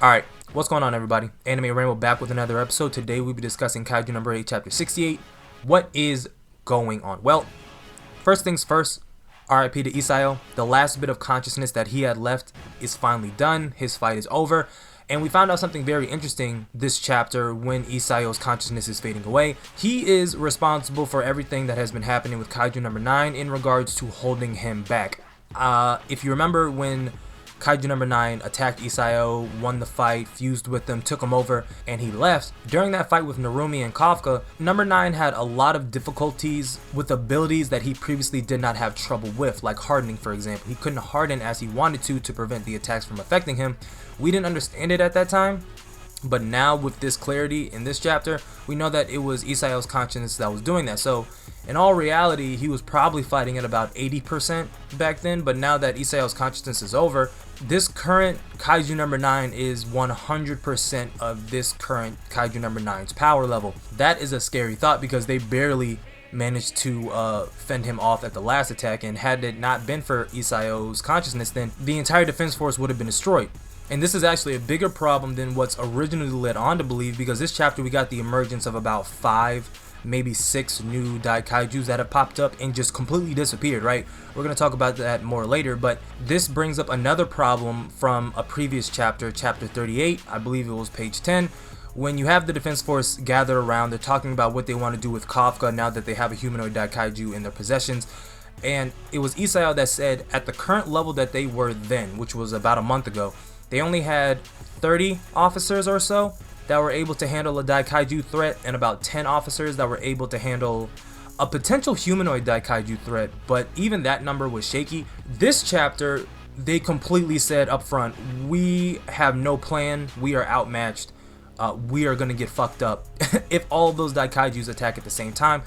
Alright, what's going on everybody? Anime Rainbow back with another episode. Today we'll be discussing Kaiju No.8 chapter 68. What is going on? Well, first things first, RIP to Isao. The last bit of consciousness that he had left is finally done. His fight is over. And we found out something very interesting this chapter when Isao's consciousness is fading away. He is responsible for everything that has been happening with Kaiju No.9 in regards to holding him back. If you remember when Kaiju No.9 attacked Isao, won the fight, fused with them, took him over, and he left. During that fight with Narumi and Kafka, No.9 had a lot of difficulties with abilities that he previously did not have trouble with, like hardening for example. He couldn't harden as he wanted to prevent the attacks from affecting him. We didn't understand it at that time, but now with this clarity in this chapter, we know that it was Isao's consciousness that was doing that. So in all reality, he was probably fighting at about 80% back then, but now that Isao's consciousness is over, this current Kaiju No.9 is 100% of this current Kaiju No.9's power level. That is a scary thought because they barely managed to fend him off at the last attack, and had it not been for Isao's consciousness, then the entire defense force would have been destroyed. And this is actually a bigger problem than what's originally led on to believe, because this chapter we got the emergence of about 5, maybe 6 new Daikaijus that have popped up and just completely disappeared, right? We're going to talk about that more later, but this brings up another problem from a previous chapter, chapter 38, I believe it was page 10, when you have the defense force gathered around. They're talking about what they want to do with Kafka now that they have a humanoid Daikaiju in their possessions. And it was Isao that said at the current level that they were then, which was about a month ago, they only had 30 officers or so that were able to handle a Kaiju threat, and about 10 officers that were able to handle a potential humanoid Kaiju threat, but even that number was shaky. This chapter, they completely said up front, we have no plan, we are outmatched, we are going to get fucked up if all of those Daikaijus attack at the same time.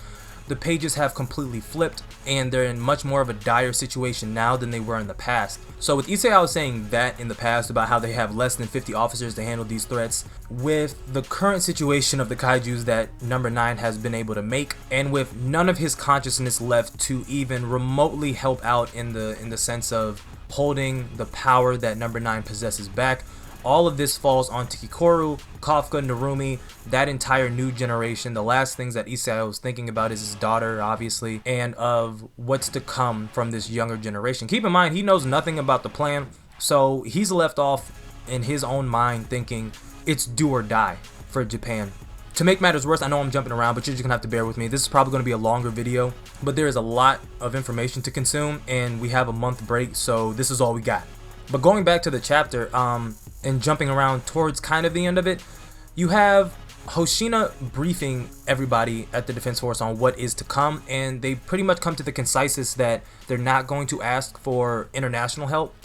The pages have completely flipped, and they're in much more of a dire situation now than they were in the past. So with Isao saying that in the past about how they have less than 50 officers to handle these threats, with the current situation of the kaijus that No.9 has been able to make, and with none of his consciousness left to even remotely help out in the sense of holding the power that No.9 possesses back, all of this falls onto Hikari, Kafka, Narumi, that entire new generation. The last things that Isao is thinking about is his daughter, obviously, and of what's to come from this younger generation. Keep in mind, he knows nothing about the plan, so he's left off in his own mind thinking it's do or die for Japan. To make matters worse, I know I'm jumping around, but you're just gonna have to bear with me. This is probably gonna be a longer video, but there is a lot of information to consume, and we have a month break, so this is all we got. But going back to the chapter, and jumping around towards kind of the end of it, you have Hoshina briefing everybody at the defense force on what is to come, and they pretty much come to the consensus that they're not going to ask for international help.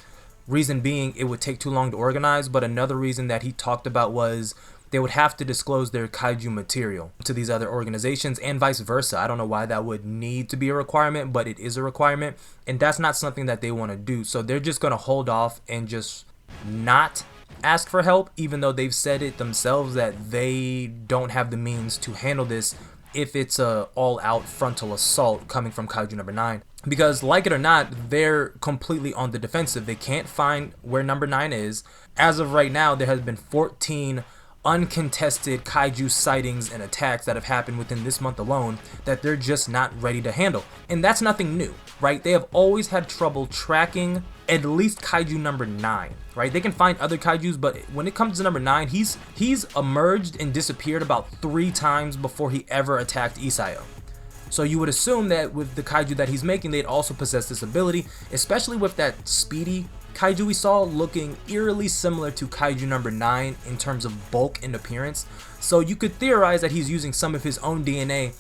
Reason being, it would take too long to organize, but another reason that he talked about was they would have to disclose their kaiju material to these other organizations, and vice versa. I don't know why that would need to be a requirement, but it is a requirement, and that's not something that they want to do. So they're just going to hold off and just not ask for help, even though they've said it themselves that they don't have the means to handle this if it's a all-out frontal assault coming from Kaiju No.9. Because like it or not, they're completely on the defensive. They can't find where No.9 is. As of right now, there has been 14 uncontested kaiju sightings and attacks that have happened within this month alone that they're just not ready to handle. And that's nothing new, right? They have always had trouble tracking at least Kaiju No.9, right? They can find other kaijus, but when it comes to No.9, he's emerged and disappeared about 3 times before he ever attacked Isao. So you would assume that with the kaiju that he's making, they'd also possess this ability, especially with that speedy kaiju we saw looking eerily similar to Kaiju No.9 in terms of bulk and appearance. So you could theorize that he's using some of his own DNA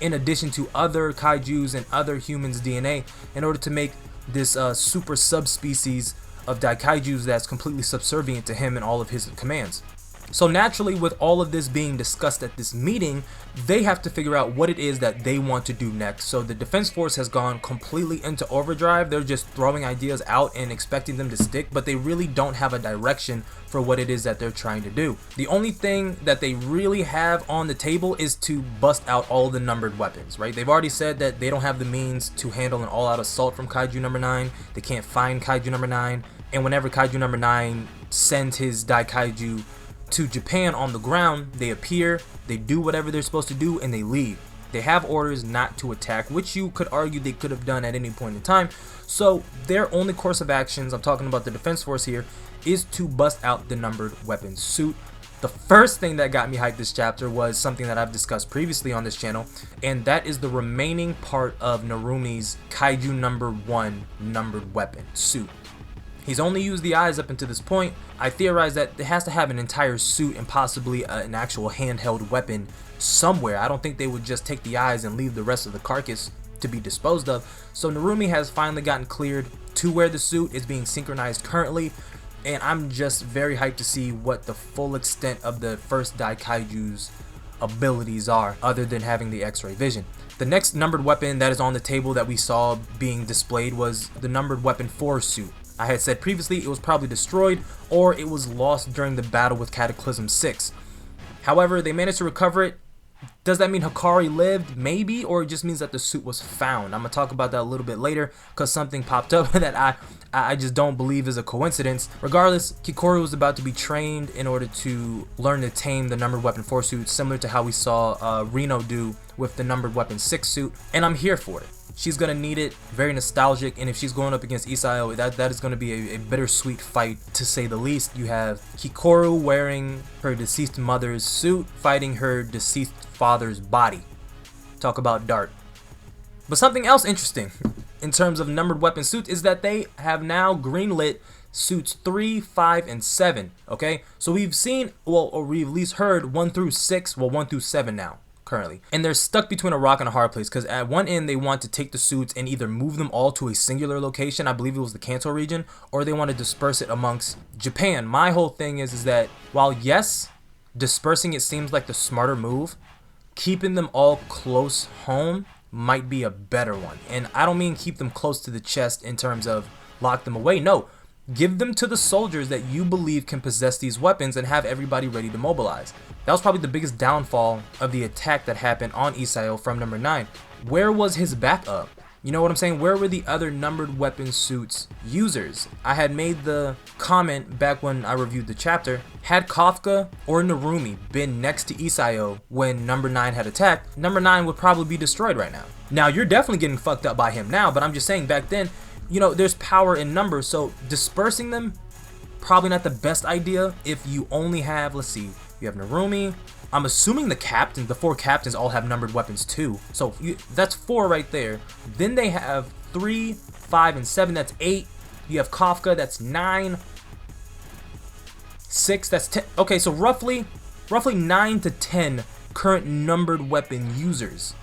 in addition to other kaijus and other humans' DNA in order to make this super subspecies of Daikaijus that's completely subservient to him and all of his commands. So naturally, with all of this being discussed at this meeting, they have to figure out what it is that they want to do next. So the defense force has gone completely into overdrive. They're just throwing ideas out and expecting them to stick, but they really don't have a direction for what it is that they're trying to do. The only thing that they really have on the table is to bust out all the numbered weapons, right? They've already said that they don't have the means to handle an all-out assault from Kaiju No.9. They can't find Kaiju No.9, and whenever Kaiju No.9 sends his Daikaiju to Japan on the ground. They appear, they do whatever they're supposed to do, and they leave. They have orders not to attack, which you could argue they could have done at any point in time. So their only course of actions, I'm talking about the defense force here, is to bust out the numbered weapons suit. The first thing that got me hyped this chapter was something that I've discussed previously on this channel, and that is the remaining part of Narumi's Kaiju number 1 numbered weapon suit. He's only used the eyes up until this point. I theorize that it has to have an entire suit and possibly an actual handheld weapon somewhere. I don't think they would just take the eyes and leave the rest of the carcass to be disposed of. So Narumi has finally gotten cleared to where the suit is being synchronized currently, and I'm just very hyped to see what the full extent of the first Daikaiju's abilities are, other than having the X-ray vision. The next numbered weapon that is on the table that we saw being displayed was the numbered weapon 4 suit. I had said previously it was probably destroyed or it was lost during the battle with Cataclysm 6. However, they managed to recover it. Does that mean Hikari lived? Maybe, or it just means that the suit was found. I'm going to talk about that a little bit later because something popped up that I just don't believe is a coincidence. Regardless, Hikari was about to be trained in order to learn to tame the numbered weapon 4 suit, similar to how we saw Reno do with the numbered weapon 6 suit, and I'm here for it. She's going to need it, very nostalgic, and if she's going up against Isao, that is going to be a bittersweet fight, to say the least. You have Hikaru wearing her deceased mother's suit, fighting her deceased father's body. Talk about dark. But something else interesting in terms of numbered weapon suits is that they have now greenlit suits 3, 5, and 7, okay? So we've seen, well, or we've at least heard 1 through 6, well, 1 through 7 now. Currently, and they're stuck between a rock and a hard place because at one end they want to take the suits and either move them all to a singular location, I believe it was the Kanto region, or they want to disperse it amongst Japan. My whole thing is that while yes, dispersing it seems like the smarter move, keeping them all close home might be a better one. And I don't mean keep them close to the chest in terms of lock them away. No, give them to the soldiers that you believe can possess these weapons and have everybody ready to mobilize. That was probably the biggest downfall of the attack that happened on Isao from number 9. Where was his backup? You know what I'm saying? Where were the other numbered weapon suits users? I had made the comment back when I reviewed the chapter. Had Kafka or Narumi been next to Isao when number 9 had attacked, number 9 would probably be destroyed right now. Now, you're definitely getting fucked up by him now, but I'm just saying back then, you know, there's power in numbers, so dispersing them, probably not the best idea if you only have, let's see, you have Narumi. I'm assuming the 4 captains all have numbered weapons too. So that's 4 right there. Then they have 3, 5, and 7. That's 8. You have Kafka. That's 9. 6. That's 10. Okay, so roughly 9 to 10 current numbered weapon users,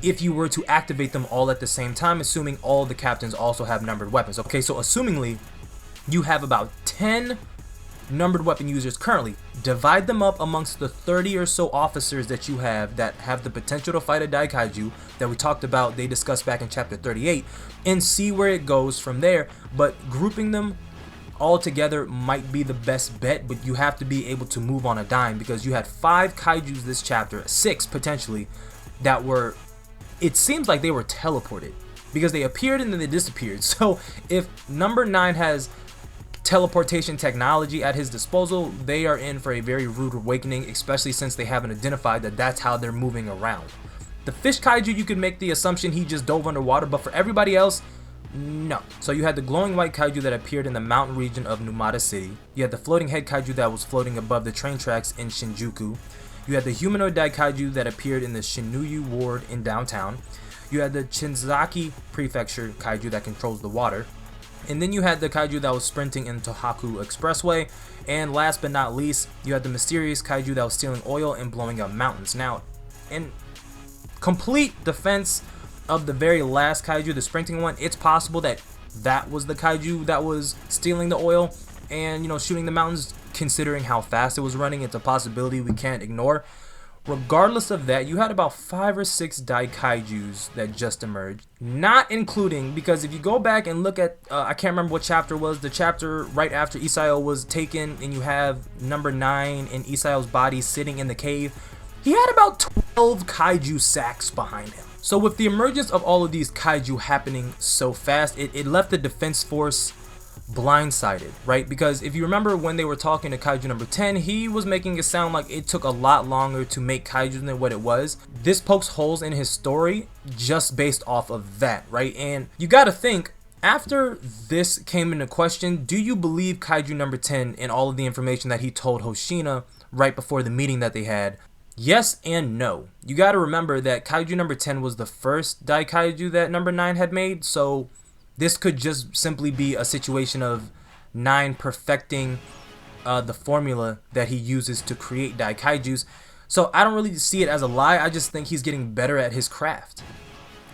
if you were to activate them all at the same time, assuming all the captains also have numbered weapons. Okay, so assumingly you have about 10 numbered weapon users currently. Divide them up amongst the 30 or so officers that you have that have the potential to fight a Daikaiju that we talked about, they discussed back in chapter 38, and see where it goes from there. But grouping them all together might be the best bet, but you have to be able to move on a dime, because you had 5 Kaijus this chapter, 6 potentially, that were, it seems like they were teleported, because they appeared and then they disappeared. So if number 9 has teleportation technology at his disposal, they are in for a very rude awakening, especially since they haven't identified that that's how they're moving around. The fish Kaiju, you could make the assumption he just dove underwater, but for everybody else, no. So you had the glowing white Kaiju that appeared in the mountain region of Numata City. You had the floating head Kaiju that was floating above the train tracks in Shinjuku. You had the humanoid Daikaiju that appeared in the Shinuyu ward in downtown. You had the Shinzaki Prefecture Kaiju that controls the water. And then you had the Kaiju that was sprinting in Tohaku Expressway. And last but not least, you had the mysterious Kaiju that was stealing oil and blowing up mountains. Now, in complete defense of the very last Kaiju, the sprinting one, it's possible that that was the Kaiju that was stealing the oil and, you know, shooting the mountains. Considering how fast it was running, it's a possibility we can't ignore. Regardless of that, you had about 5 or 6 Daikaijus that just emerged, not including, because if you go back and look at, I can't remember what chapter it was, the chapter right after Isao was taken, and you have number 9 in Isao's body sitting in the cave, he had about 12 Kaiju sacks behind him. So with the emergence of all of these Kaiju happening so fast, it left the defense force blindsided, right? Because if you remember when they were talking to Kaiju number 10, he was making it sound like it took a lot longer to make Kaiju than what it was. This pokes holes in his story just based off of that, right? And you gotta think, after this came into question, do you believe Kaiju number 10 and all of the information that he told Hoshina right before the meeting that they had? Yes and no. You gotta remember that Kaiju number 10 was the first Daikaiju that number 9 had made, so this could just simply be a situation of 9 perfecting the formula that he uses to create Daikaijus. So I don't really see it as a lie, I just think he's getting better at his craft.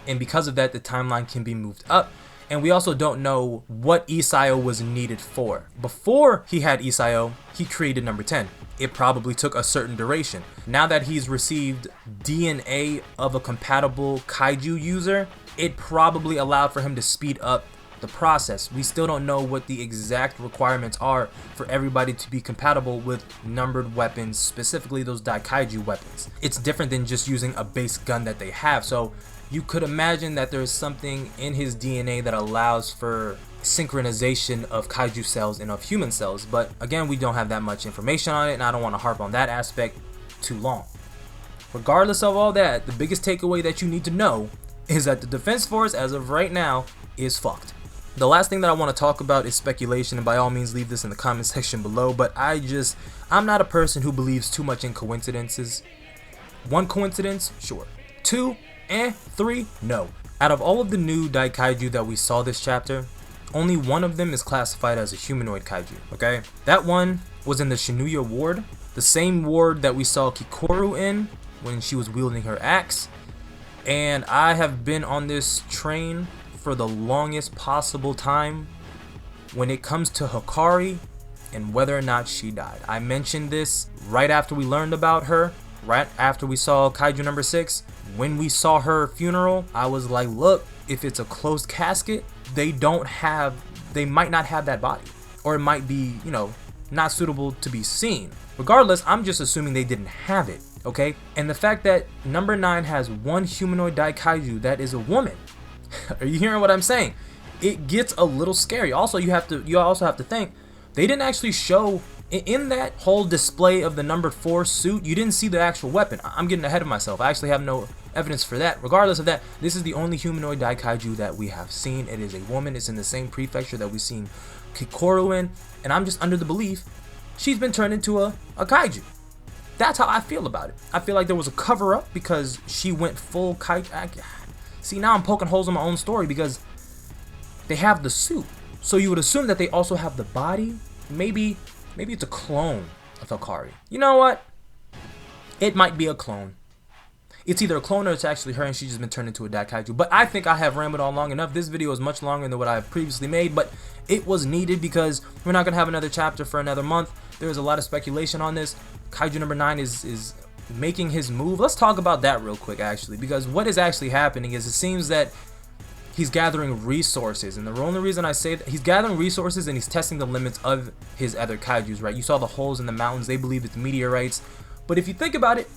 And because of that, the timeline can be moved up. And we also don't know what Isao was needed for. Before he had Isao, he created number 10. It probably took a certain duration. Now that he's received DNA of a compatible Kaiju user, it probably allowed for him to speed up the process. We still don't know what the exact requirements are for everybody to be compatible with numbered weapons, specifically those Daikaiju weapons. It's different than just using a base gun that they have. So you could imagine that there's something in his DNA that allows for synchronization of Kaiju cells and of human cells, but again, we don't have that much information on it, and I don't want to harp on that aspect too long. Regardless of all that, the biggest takeaway that you need to know is that the Defense Force, as of right now, is fucked. The last thing that I want to talk about is speculation, and by all means leave this in the comment section below, but I'm not a person who believes too much in coincidences. 1 coincidence? Sure. 2? 3? No. Out of all of the new Daikaiju that we saw this chapter, only one of them is classified as a humanoid kaiju, okay? That one was in the Shinuya ward, the same ward that we saw Kikoru in when she was wielding her axe, and I have been on this train for the longest possible time when it comes to Hikari and whether or not she died. I mentioned this right after we learned about her, right after we saw Kaiju number 6. When we saw her funeral, I was like, look, if it's a closed casket, they might not have that body, or it might be, not suitable to be seen. Regardless, I'm just assuming they didn't have it, okay? And the fact that number 9 has 1 humanoid Daikaiju that is a woman, are you hearing what I'm saying? It gets a little scary. Also, you also have to think, they didn't actually show in that whole display of the number 4 suit, you didn't see the actual weapon. I'm getting ahead of myself. I actually have no evidence for that. Regardless of that, this is the only humanoid Daikaiju that we have seen. It is a woman. It's in the same prefecture that we've seen Kikoru in, and I'm just under the belief she's been turned into a kaiju. That's how I feel about it. I feel like there was a cover-up because she went full kaiju. See, now I'm poking holes in my own story because they have the suit. So you would assume that they also have the body. Maybe it's a clone of Hikari. You know what? It might be a clone. It's either a clone or it's actually her and she's just been turned into a Daikaiju. But I think I have rambled on long enough. This video is much longer than what I have previously made, but it was needed because we're not going to have another chapter for another month. There's a lot of speculation on this. Kaiju number 9 is making his move. Let's talk about that real quick, actually, because what is actually happening is it seems that he's gathering resources, and the only reason I say that, he's gathering resources and he's testing the limits of his other kaijus, right? You saw the holes in the mountains. They believe it's meteorites, but if you think about it,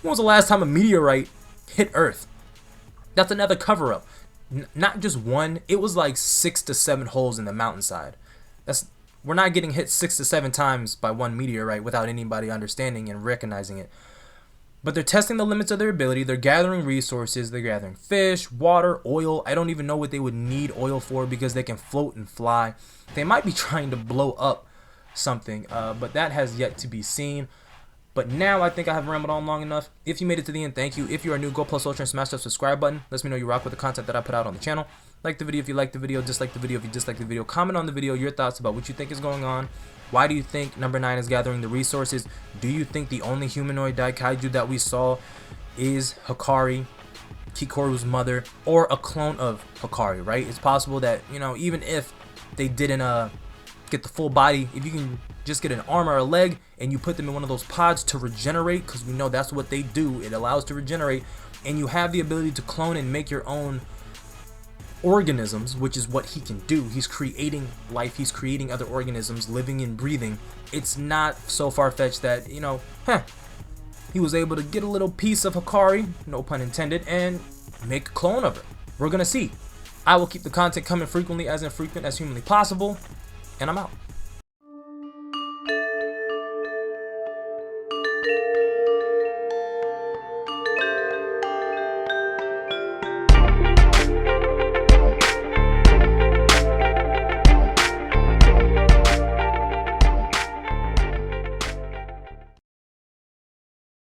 when was the last time a meteorite hit Earth? That's another cover-up. Not just one, it was like 6 to 7 holes in the mountainside. We're not getting hit 6 to 7 times by one meteorite without anybody understanding and recognizing it. But they're testing the limits of their ability. They're gathering resources. They're gathering fish, water, oil. I don't even know what they would need oil for because they can float and fly. They might be trying to blow up something, but that has yet to be seen. But now I think I have rambled on long enough. If you made it to the end, thank you. If you are new, go plus ultra and smash that subscribe button. Let me know you rock with the content that I put out on the channel. Like the video if you like the video, dislike the video if you dislike the video. Comment on the video your thoughts about what you think is going on. Why do you think number 9 is gathering the resources? Do you think the only humanoid Daikaiju that we saw is Hikari, Kikoru's mother, or a clone of Hikari, right? It's possible that, even if they didn't get the full body, if you can just get an arm or a leg and you put them in one of those pods to regenerate, because we know that's what they do, it allows to regenerate, and you have the ability to clone and make your own organisms, which is what he can do. He's creating life, he's creating other organisms living and breathing. It's not so far-fetched that, he was able to get a little piece of Hikari, no pun intended, and make a clone of her. We're gonna see. I will keep the content coming frequently as infrequent as humanly possible, and I'm out.